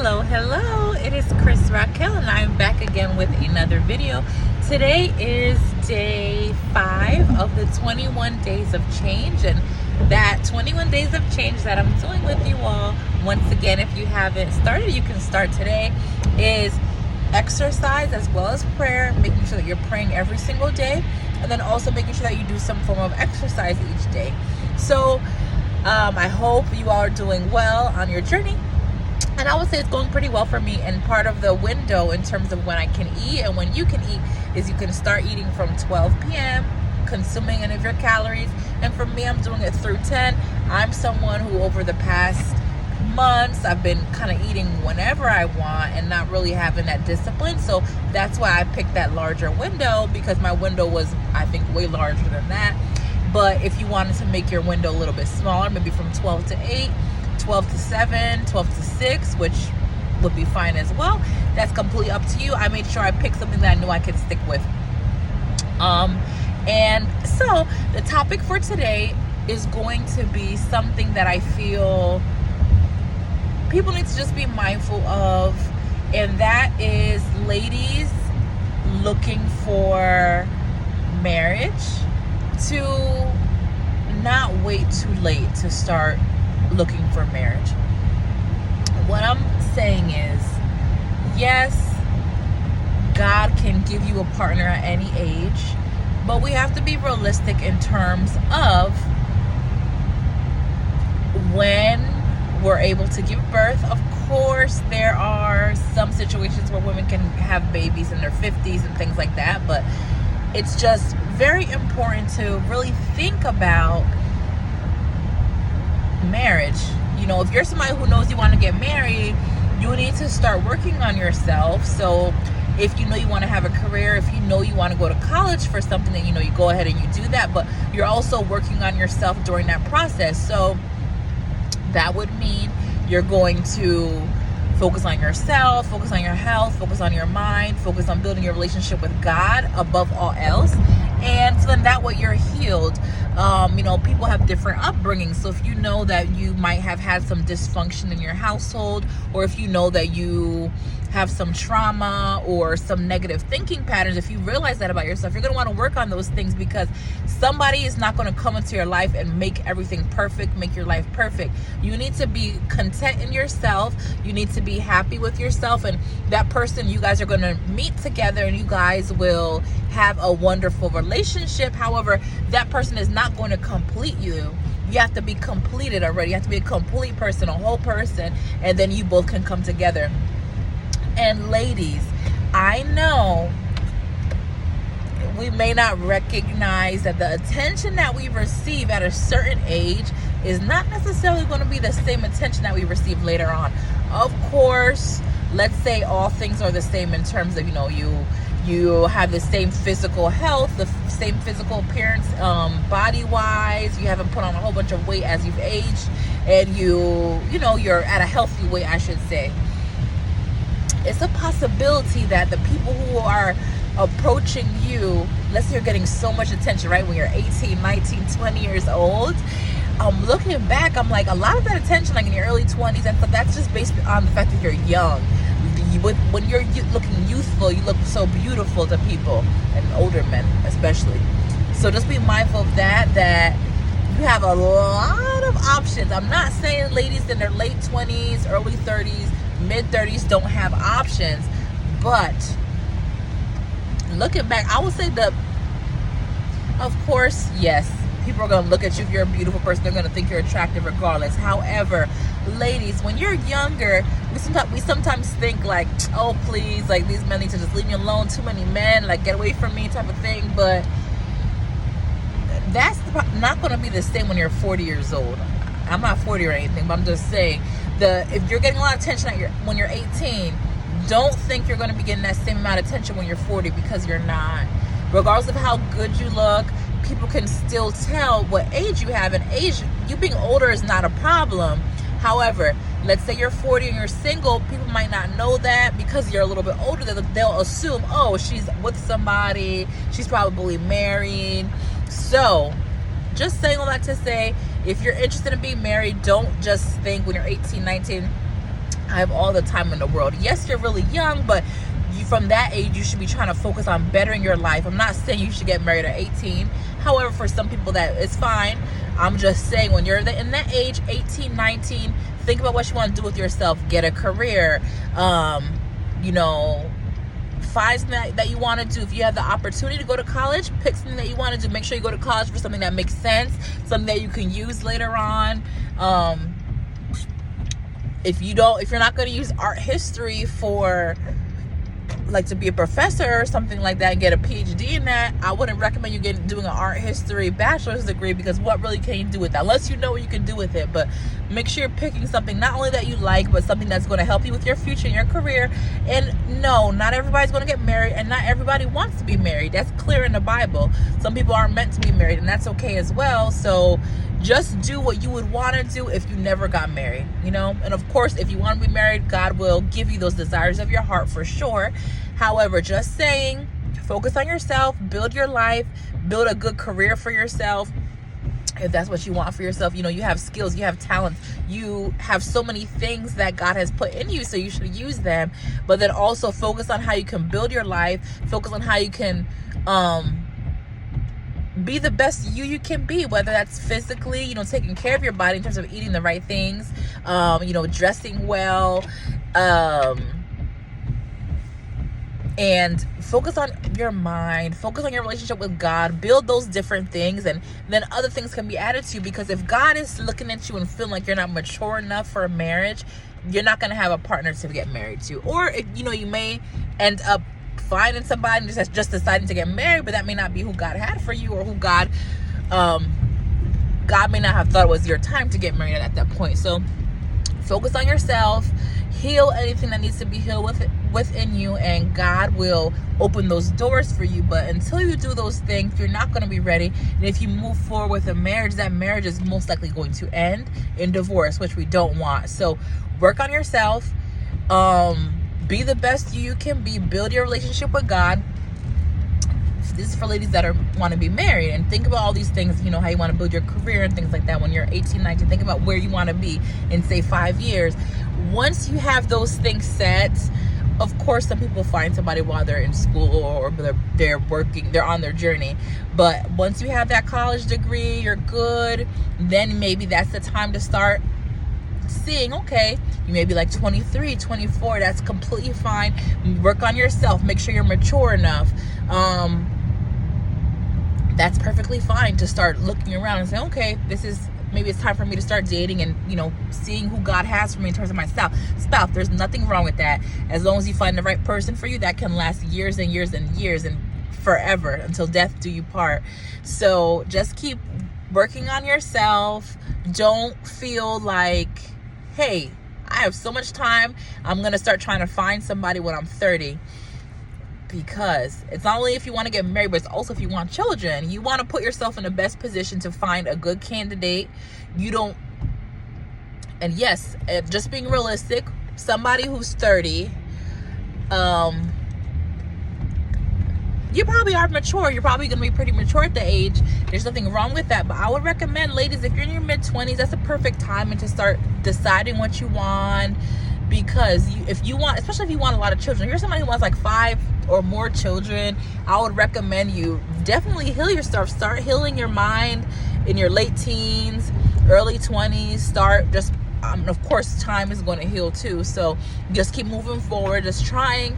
Hello, it is Krystalracquel and I'm back again with another video. Today is day 5 of the 21 days of change, and that 21 days of change that I'm doing with you all, once again, if you haven't started, you can start today, is exercise as well as prayer, making sure that you're praying every single day, and then also making sure that you do some form of exercise each day. So I hope you all are doing well on your journey. And I would say it's going pretty well for me. And part of the window in terms of when I can eat and when you can eat is you can start eating from 12 p.m., consuming any of your calories. And for me, I'm doing it through 10. I'm someone who over the past months, I've been kind of eating whenever I want and not really having that discipline. So that's why I picked that larger window, because my window was, I think, way larger than that. But if you wanted to make your window a little bit smaller, maybe from 12 to 8, 12 to 7, 12 to 6, which would be fine as well. That's completely up to you. I made sure I picked something that I knew I could stick with. And so the topic for today is going to be something that I feel people need to just be mindful of, and that is ladies looking for marriage to not wait too late to start looking for marriage. What I'm saying is, yes, God can give you a partner at any age, but we have to be realistic in terms of when we're able to give birth. Of course, there are some situations where women can have babies in their 50s and things like that, but it's just very important to really think about marriage. You know, if you're somebody who knows you want to get married, you need to start working on yourself. So if you know you want to have a career, if you know you want to go to college for something, then you go ahead and you do that, but you're also working on yourself during that process. So that would mean you're going to focus on yourself, focus on your health, focus on your mind, focus on building your relationship with God above all else. And so then that way you're healed. People have different upbringings. So if you know that you might have had some dysfunction in your household, or if you know that you have some trauma or some negative thinking patterns, if you realize that about yourself, you're going to want to work on those things, because somebody is not going to come into your life and make everything perfect, make your life perfect. You need to be content in yourself. You need to be happy with yourself, and that person, you guys are going to meet together and you guys will have a wonderful relationship. However, that person is not going to complete you. You have to be completed already. You have to be a complete person, a whole person, and then you both can come together. And ladies, I know we may not recognize that the attention that we receive at a certain age is not necessarily going to be the same attention that we receive later on. Of course, let's say all things are the same in terms of, you have the same physical health, the same physical appearance, body-wise. You haven't put on a whole bunch of weight as you've aged, and you're at a healthy weight, I should say. It's a possibility that the people who are approaching you, let's say you're getting so much attention, right, when you're 18, 19, 20 years old, looking back, I'm like, a lot of that attention, like in your early 20s, and that's just based on the fact that you're young. When you're looking youthful, you look so beautiful to people, and older men especially. So just be mindful of that you have a lot of options. I'm not saying ladies in their late 20s, early 30s, mid 30s don't have options, but looking back, I would say of course, yes, people are going to look at you. If you're a beautiful person, they're going to think you're attractive regardless. However, ladies, when you're younger, we sometimes think like, oh please, like these men need to just leave me alone, too many men, like get away from me type of thing. But that's not going to be the same when you're 40 years old. I'm not 40 or anything, but I'm just saying, if you're getting a lot of attention when you're 18, don't think you're going to be getting that same amount of attention when you're 40, because you're not. Regardless of how good you look, people can still tell what age you have. And age, you being older is not a problem. However, let's say you're 40 and you're single, people might not know that because you're a little bit older. They'll assume, oh, she's with somebody, she's probably married. So just saying all that to say, if you're interested in being married, don't just think when you're 18, 19, I have all the time in the world. Yes, you're really young, but from that age, you should be trying to focus on bettering your life. I'm not saying you should get married at 18. However, for some people that is fine. I'm just saying, when you're in that age, 18, 19, think about what you want to do with yourself. Get a career, you know, find something that you want to do. If you have the opportunity to go to college, pick something that you want to do. Make sure you go to college for something that makes sense, something that you can use later on. If you're not going to use art history for, like, to be a professor or something like that and get a PhD in that, I wouldn't recommend you doing an art history bachelor's degree, because what really can you do with that, unless you know what you can do with it. But make sure you're picking something not only that you like, but something that's going to help you with your future and your career. And no, not everybody's going to get married, and not everybody wants to be married. That's clear in the Bible. Some people aren't meant to be married, and that's okay as well. So just do what you would want to do if you never got married, you know. And of course, if you want to be married, God will give you those desires of your heart for sure. However, just saying, focus on yourself, build your life, build a good career for yourself. If that's what you want for yourself, you know, you have skills, you have talents, you have so many things that God has put in you, so you should use them. But then also focus on how you can build your life, focus on how you can be the best you can be, whether that's physically, you know, taking care of your body in terms of eating the right things, you know, dressing well, and focus on your mind, focus on your relationship with God, build those different things, and then other things can be added to you. Because if God is looking at you and feeling like you're not mature enough for a marriage, you're not going to have a partner to get married to. Or if, you know, you may end up finding somebody that's just deciding to get married, but that may not be who God had for you, or who God may not have thought it was your time to get married at that point. So focus on yourself, heal anything that needs to be healed within you, and God will open those doors for you. But until you do those things, you're not going to be ready. And if you move forward with a marriage, that marriage is most likely going to end in divorce, which we don't want. So work on yourself, be the best you can be, build your relationship with God. This is for ladies that want to be married, and think about all these things, you know, how you want to build your career and things like that. When you're 18, 19, think about where you want to be in, say, 5 years. Once you have those things set, of course, some people find somebody while they're in school, or they're working, they're on their journey. But once you have that college degree, you're good, then maybe that's the time to start seeing, okay, you may be like 23, 24, that's completely fine. Work on yourself, make sure you're mature enough. That's perfectly fine to start looking around and say, okay, maybe it's time for me to start dating and, you know, seeing who God has for me in terms of my spouse. There's nothing wrong with that. As long as you find the right person for you, that can last years and years and years and forever, until death do you part. So just keep working on yourself. Don't feel like, hey, I have so much time, I'm going to start trying to find somebody when I'm 30. Because it's not only if you want to get married, but it's also if you want children. You want to put yourself in the best position to find a good candidate. And yes, just being realistic, somebody who's 30, you probably are mature. You're probably going to be pretty mature at the age. There's nothing wrong with that. But I would recommend, ladies, if you're in your mid-20s, that's a perfect time and to start deciding what you want. Because especially if you want a lot of children, if you're somebody who wants like 5 or more children, I would recommend you definitely heal yourself. Start healing your mind in your late teens, early 20s. Of course, time is going to heal too. So just keep moving forward. Just try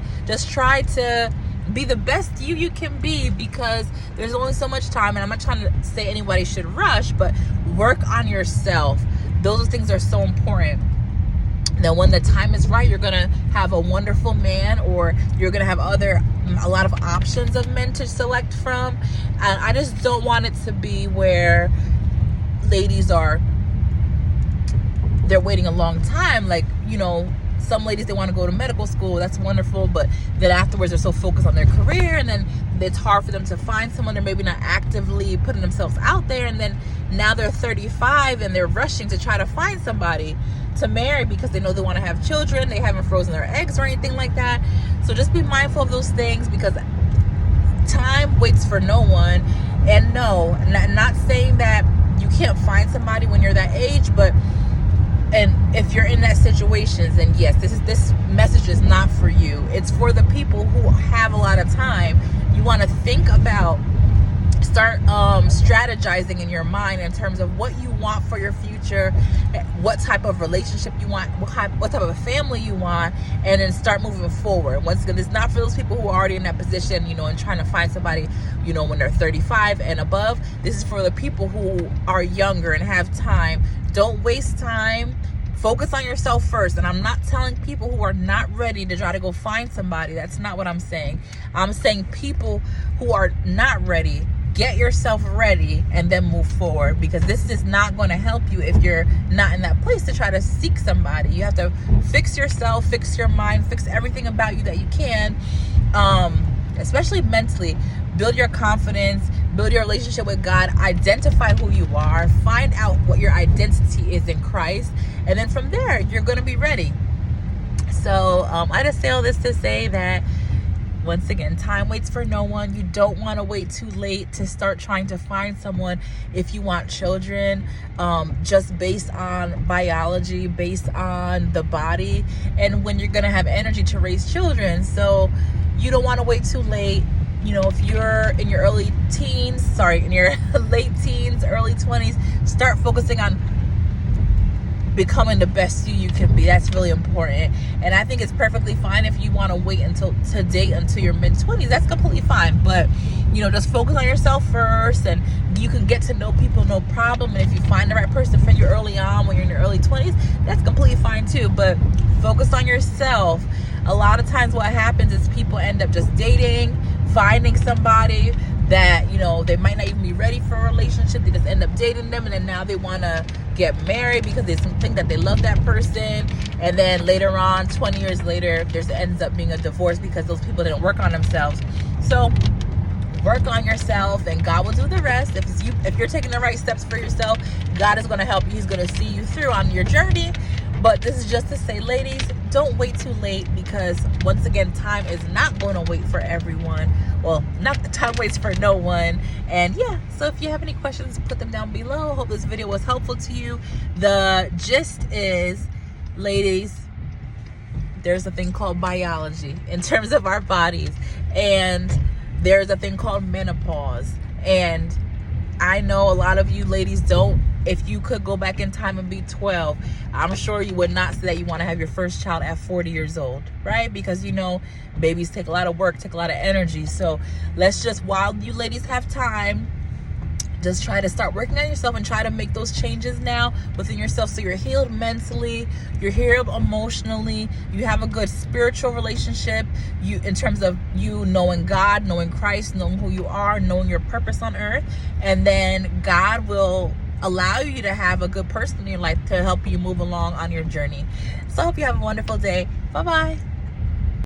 to be the best you can be, because there's only so much time. And I'm not trying to say anybody should rush, but work on yourself. Those things are so important. Now, when the time is right, you're going to have a wonderful man, or you're going to have a lot of options of men to select from. And I just don't want it to be where ladies they're waiting a long time. Like, you know, some ladies, they want to go to medical school. That's wonderful. But then afterwards, they're so focused on their career, and then it's hard for them to find someone. They're maybe not actively putting themselves out there. And then now they're 35 and they're rushing to try to find somebody to marry because they know they want to have children. They haven't frozen their eggs or anything like that. So just be mindful of those things, because time waits for no one. And no, not saying that you can't find somebody when you're that age, but And if you're in that situation, then yes, this message is not for you. It's for the people who have a lot of time. You want to think about, start strategizing in your mind in terms of what you want for your future, what type of relationship you want, what type of family you want, and then start moving forward. Once again, it's not for those people who are already in that position, and trying to find somebody, when they're 35 and above. This is for the people who are younger and have time. Don't waste time. Focus on yourself first. And I'm not telling people who are not ready to try to go find somebody. That's not what I'm saying. I'm saying people who are not ready, get yourself ready and then move forward, because this is not going to help you if you're not in that place to try to seek somebody. You have to fix yourself, fix your mind, fix everything about you that you can, especially mentally. Build your confidence, build your relationship with God, identify who you are, find out what your identity is in Christ, and then from there, you're going to be ready. So I just say all this to say that, once again, time waits for no one. You don't want to wait too late to start trying to find someone if you want children, just based on biology, based on the body, and when you're going to have energy to raise children. So you don't want to wait too late. If you're in your late teens, early 20s, start focusing on becoming the best you can be. That's really important. And I think it's perfectly fine if you want to wait to date until your mid-20s. That's completely fine. But just focus on yourself first, and you can get to know people, no problem. And if you find the right person for you early on, when you're in your early 20s, that's completely fine too. But focus on yourself. A lot of times what happens is people end up just dating, finding somebody that they might not even be ready for a relationship. They just end up dating them, and then now they want to get married because they think that they love that person, and then later on, 20 years later, there ends up being a divorce because those people didn't work on themselves. So work on yourself, and God will do the rest. If you're taking the right steps for yourself, God is going to help you. He's going to see you through on your journey. But this is just to say, ladies, don't wait too late, because once again, time is not going to wait for everyone. Well, not the time waits for no one. And yeah, so if you have any questions, put them down below. Hope this video was helpful to you. The gist is, ladies, there's a thing called biology in terms of our bodies, and there's a thing called menopause. And I know a lot of you ladies don't. If you could go back in time and be 12, I'm sure you would not say that you want to have your first child at 40 years old, right? Because babies take a lot of work, take a lot of energy. So let's just, while you ladies have time, just try to start working on yourself and try to make those changes now within yourself, so you're healed mentally, you're healed emotionally, you have a good spiritual relationship, in terms of you knowing God, knowing Christ, knowing who you are, knowing your purpose on earth. And then God will allow you to have a good person in your life to help you move along on your journey. So I hope you have a wonderful day. Bye-bye.